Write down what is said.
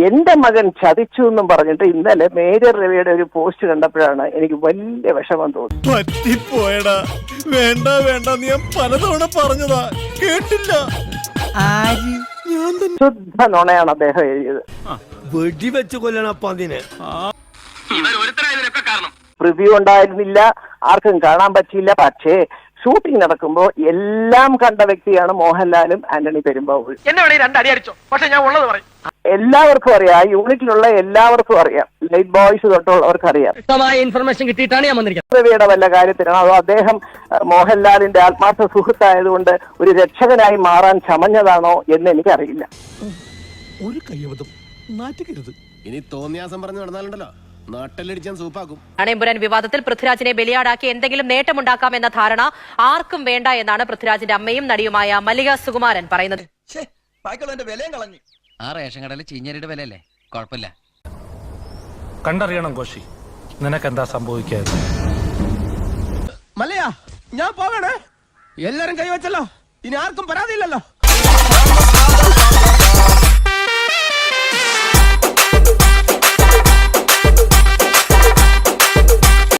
എന്റെ മകൻ ചതിച്ചു എന്നും പറഞ്ഞിട്ട് ഇന്നലെ മേജർ രവിയുടെ ഒരു പോസ്റ്റ് കണ്ടപ്പോഴാണ് എനിക്ക് വലിയ വിഷമം തോന്നി. പറ്റിപ്പോയടാ, വേണ്ട വേണ്ട, നീ പലതവണ പറഞ്ഞതാ, കേട്ടില്ല. ശുദ്ധ നുണയാണ് അദ്ദേഹം എഴുതിയത്. വെടിവെച്ച് കൊല്ലണപ്പ അതിനെ. റിവ്യൂ ഉണ്ടായിരുന്നില്ല, ആർക്കും കാണാൻ പറ്റിയില്ല. പക്ഷേ ഷൂട്ടിംഗ് നടക്കുമ്പോൾ എല്ലാം കണ്ട വ്യക്തിയാണ് മോഹൻലാലും ആന്റണി പെരുമ്പാവൂർ. എല്ലാവർക്കും അറിയാം, ആ യൂണിറ്റിലുള്ള എല്ലാവർക്കും അറിയാം, ലൈറ്റ് ബോയ്സ് തൊട്ടുള്ളവർക്ക് അറിയാം. ഇൻഫർമേഷൻ കിട്ടിയിട്ടാണ് ഞാൻ വന്നിരിക്കുന്നത്. രവിയുടെ വല്ല കാര്യത്തിനാണ് അതോ അദ്ദേഹം മോഹൻലാലിന്റെ ആത്മാർത്ഥ സുഹൃത്തായതുകൊണ്ട് ഒരു രക്ഷകനായി മാറാൻ ചമഞ്ഞതാണോ എന്ന് എനിക്കറിയില്ല. ഒരു കയ്യബദ്ധം നാറ്റുകരുത്. ഇനി തോന്നിയാസം പറഞ്ഞു നടന്നാലുണ്ടല്ലോ നാട്ടിലടിച്ചാൻ സൂപ്പാക്കും. അണയമ്പുരാൻ വിവാദത്തിൽ പൃഥ്വിരാജിനെ ബലിയാടാക്കി എന്തെങ്കിലും നേട്ടമുണ്ടാക്കാമെന്ന ധാരണ ആർക്കും വേണ്ട എന്നാണ് പൃഥ്വിരാജിന്റെ അമ്മയും നടിയുമായ മല്ലിക സുകുമാരൻ പറയുന്നത്. ആ റേഷൻ കടയിൽ ചീഞ്ഞരിയുടെ വിലയല്ലേ, കുഴപ്പമില്ല. കണ്ടറിയണം കോശി, നിനക്കെന്താ സംഭവിക്കാതെ. മല്ലയാ, ഞാൻ പോകണേ. എല്ലാരും കൈവച്ചല്ലോ, ഇനി ആർക്കും പരാതിയില്ലല്ലോ.